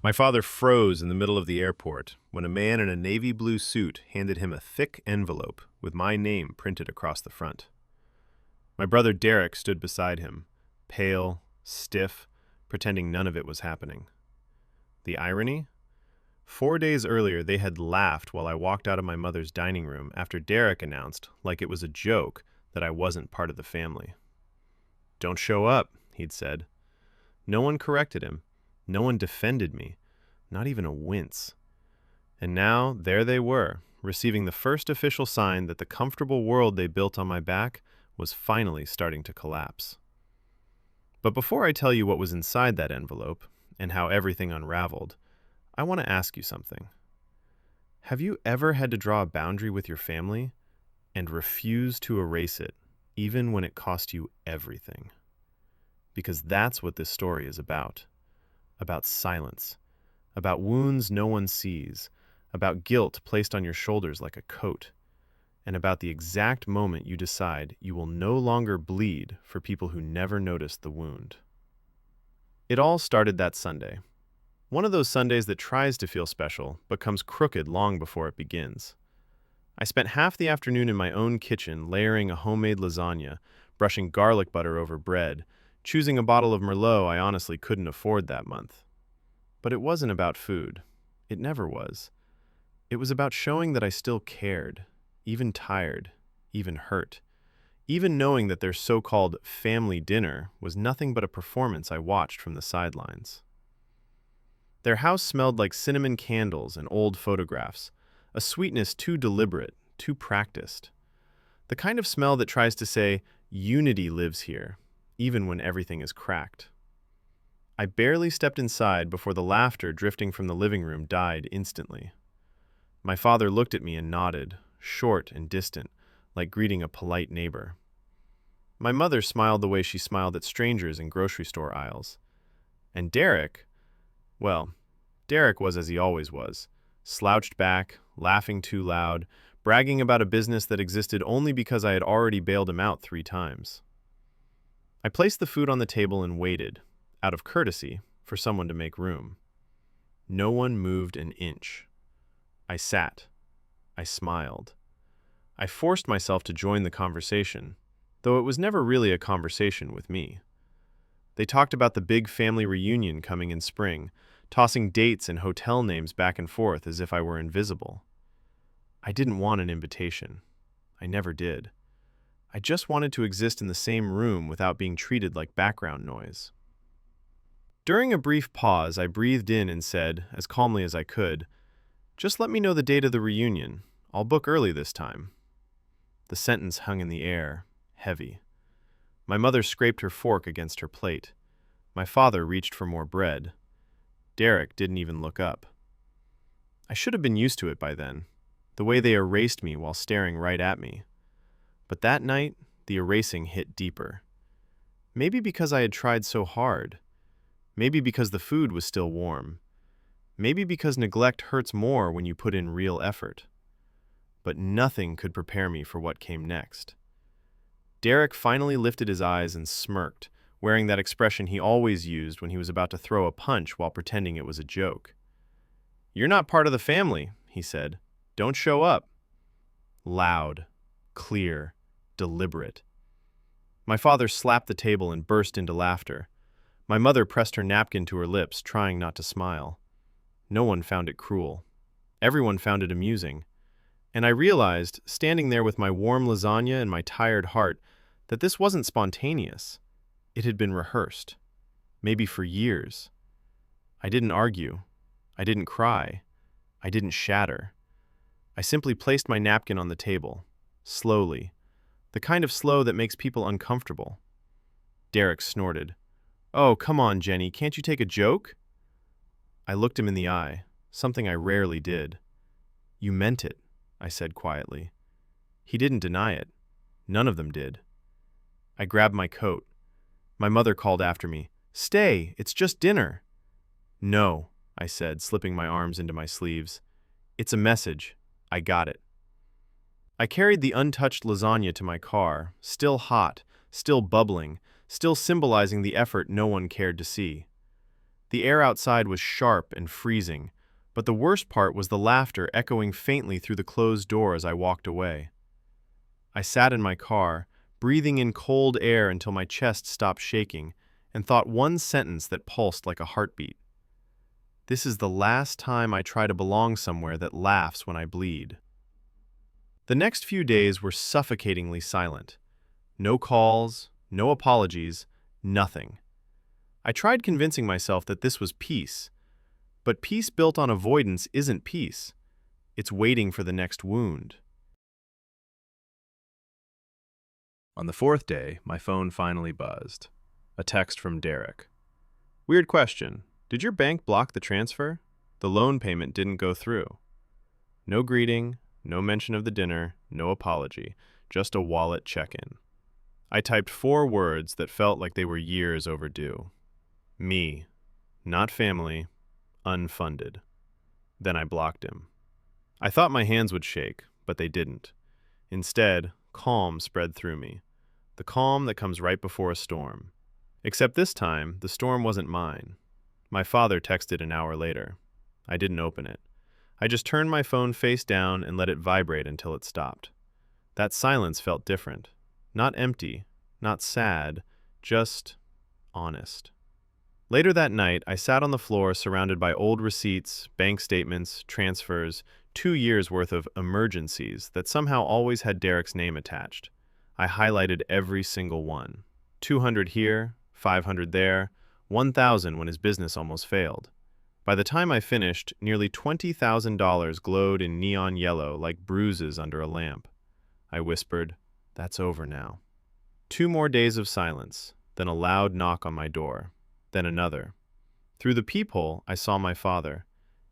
My father froze in the middle of the airport when a man in a navy blue suit handed him a thick envelope with my name printed across the front. My brother Derek stood beside him, pale, stiff, pretending none of it was happening. The irony? 4 days earlier, they had laughed while I walked out of my mother's dining room after Derek announced, like it was a joke, that I wasn't part of the family. "Don't show up," he'd said. No one corrected him. No one defended me, not even a wince. And now, there they were, receiving the first official sign that the comfortable world they built on my back was finally starting to collapse. But before I tell you what was inside that envelope, and how everything unraveled, I want to ask you something. Have you ever had to draw a boundary with your family and refuse to erase it, even when it cost you everything? Because that's what this story is about silence, about wounds no one sees, about guilt placed on your shoulders like a coat, and about the exact moment you decide you will no longer bleed for people who never noticed the wound. It all started that Sunday. One of those Sundays that tries to feel special, but comes crooked long before it begins. I spent half the afternoon in my own kitchen layering a homemade lasagna, brushing garlic butter over bread, choosing a bottle of Merlot I honestly couldn't afford that month. But it wasn't about food. It never was. It was about showing that I still cared, even tired, even hurt, even knowing that their so-called family dinner was nothing but a performance I watched from the sidelines. Their house smelled like cinnamon candles and old photographs, a sweetness too deliberate, too practiced. The kind of smell that tries to say, unity lives here, even when everything is cracked. I barely stepped inside before the laughter drifting from the living room died instantly. My father looked at me and nodded, short and distant, like greeting a polite neighbor. My mother smiled the way she smiled at strangers in grocery store aisles. And Derek was as he always was, slouched back, laughing too loud, bragging about a business that existed only because I had already bailed him out 3 times. I placed the food on the table and waited, out of courtesy, for someone to make room. No one moved an inch. I sat. I smiled. I forced myself to join the conversation, though it was never really a conversation with me. They talked about the big family reunion coming in spring, tossing dates and hotel names back and forth as if I were invisible. I didn't want an invitation. I never did. I just wanted to exist in the same room without being treated like background noise. During a brief pause, I breathed in and said, as calmly as I could, "Just let me know the date of the reunion. I'll book early this time." The sentence hung in the air, heavy. My mother scraped her fork against her plate. My father reached for more bread. Derek didn't even look up. I should have been used to it by then, the way they erased me while staring right at me. But that night, the erasing hit deeper. Maybe because I had tried so hard. Maybe because the food was still warm. Maybe because neglect hurts more when you put in real effort. But nothing could prepare me for what came next. Derek finally lifted his eyes and smirked, wearing that expression he always used when he was about to throw a punch while pretending it was a joke. "You're not part of the family," he said. "Don't show up." Loud, clear, deliberate. My father slapped the table and burst into laughter. My mother pressed her napkin to her lips, trying not to smile. No one found it cruel. Everyone found it amusing. And I realized, standing there with my warm lasagna and my tired heart, that this wasn't spontaneous. It had been rehearsed. Maybe for years. I didn't argue. I didn't cry. I didn't shatter. I simply placed my napkin on the table, slowly, the kind of slow that makes people uncomfortable. Derek snorted. "Oh, come on, Jenny, can't you take a joke?" I looked him in the eye, something I rarely did. "You meant it," I said quietly. He didn't deny it. None of them did. I grabbed my coat. My mother called after me, "Stay, it's just dinner." "No," I said, slipping my arms into my sleeves. "It's a message. I got it." I carried the untouched lasagna to my car, still hot, still bubbling, still symbolizing the effort no one cared to see. The air outside was sharp and freezing, but the worst part was the laughter echoing faintly through the closed door as I walked away. I sat in my car, breathing in cold air until my chest stopped shaking, and thought one sentence that pulsed like a heartbeat. This is the last time I try to belong somewhere that laughs when I bleed. The next few days were suffocatingly silent. No calls, no apologies, nothing. I tried convincing myself that this was peace, but peace built on avoidance isn't peace. It's waiting for the next wound. On the fourth day, my phone finally buzzed. A text from Derek. Weird question. Did your bank block the transfer? The loan payment didn't go through. No greeting, no mention of the dinner, no apology, just a wallet check-in. I typed 4 words that felt like they were years overdue. Me, not family, unfunded. Then I blocked him. I thought my hands would shake, but they didn't. Instead, calm spread through me. The calm that comes right before a storm. Except this time, the storm wasn't mine. My father texted an hour later. I didn't open it. I just turned my phone face down and let it vibrate until it stopped. That silence felt different. Not empty, not sad, just honest. Later that night, I sat on the floor surrounded by old receipts, bank statements, transfers, 2 years' worth of emergencies that somehow always had Derek's name attached. I highlighted every single one. 200 here, 500 there, 1,000 when his business almost failed. By the time I finished, nearly $20,000 glowed in neon yellow like bruises under a lamp. I whispered, "That's over now." 2 more days of silence, then a loud knock on my door, then another. Through the peephole, I saw my father,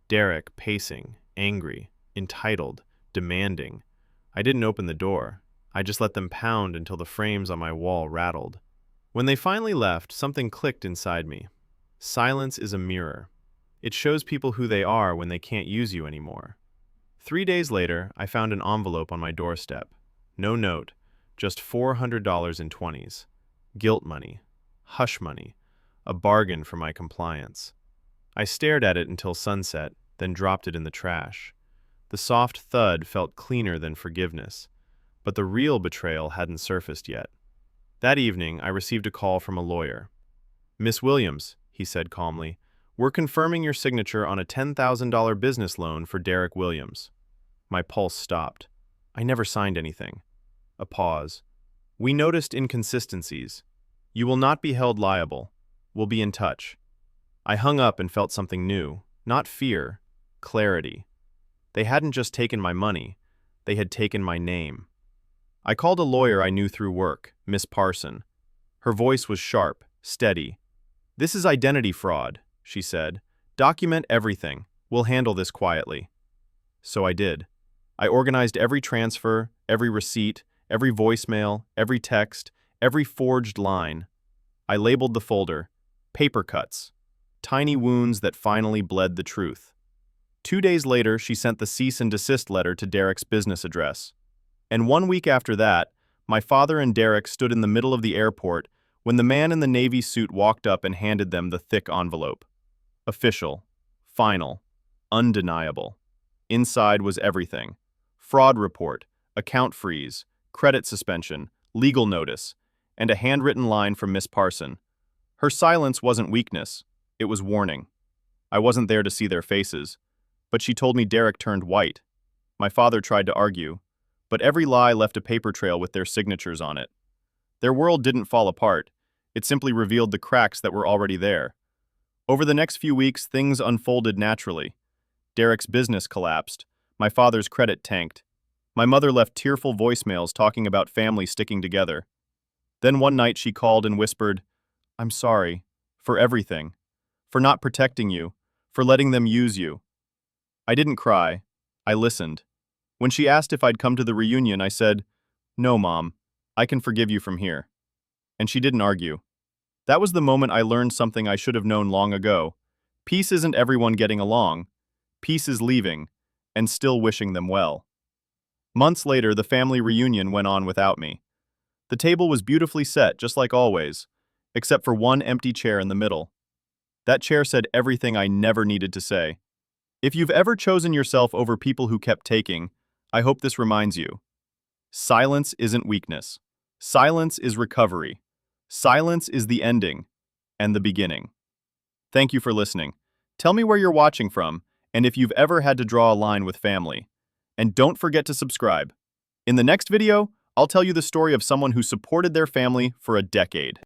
Derek, pacing, angry, entitled, demanding. I didn't open the door. I just let them pound until the frames on my wall rattled. When they finally left, something clicked inside me. Silence is a mirror. It shows people who they are when they can't use you anymore. 3 days later, I found an envelope on my doorstep. No note, just $400 in 20s. Guilt money. Hush money. A bargain for my compliance. I stared at it until sunset, then dropped it in the trash. The soft thud felt cleaner than forgiveness, but the real betrayal hadn't surfaced yet. That evening, I received a call from a lawyer. "Miss Williams," he said calmly, "we're confirming your signature on a $10,000 business loan for Derek Williams." My pulse stopped. I never signed anything. A pause. "We noticed inconsistencies. You will not be held liable. We'll be in touch." I hung up and felt something new. Not fear, clarity. They hadn't just taken my money. They had taken my name. I called a lawyer I knew through work, Miss Parson. Her voice was sharp, steady. "This is identity fraud," she said. "Document everything. We'll handle this quietly." So I did. I organized every transfer, every receipt, every voicemail, every text, every forged line. I labeled the folder, "Paper Cuts," tiny wounds that finally bled the truth. 2 days later, she sent the cease and desist letter to Derek's business address. And 1 week after that, my father and Derek stood in the middle of the airport when the man in the Navy suit walked up and handed them the thick envelope. Official, final, undeniable. Inside was everything. Fraud report, account freeze, credit suspension, legal notice, and a handwritten line from Miss Parson. Her silence wasn't weakness, it was warning. I wasn't there to see their faces, but she told me Derek turned white. My father tried to argue, but every lie left a paper trail with their signatures on it. Their world didn't fall apart, it simply revealed the cracks that were already there. Over the next few weeks, things unfolded naturally. Derek's business collapsed, my father's credit tanked. My mother left tearful voicemails talking about family sticking together. Then one night she called and whispered, "I'm sorry, for everything, for not protecting you, for letting them use you." I didn't cry, I listened. When she asked if I'd come to the reunion, I said, "No, Mom, I can forgive you from here." And she didn't argue. That was the moment I learned something I should have known long ago. Peace isn't everyone getting along. Peace is leaving, and still wishing them well. Months later, the family reunion went on without me. The table was beautifully set, just like always, except for one empty chair in the middle. That chair said everything I never needed to say. If you've ever chosen yourself over people who kept taking, I hope this reminds you. Silence isn't weakness. Silence is recovery. Silence is the ending and the beginning. Thank you for listening. Tell me where you're watching from and if you've ever had to draw a line with family. And don't forget to subscribe. In the next video, I'll tell you the story of someone who supported their family for a decade.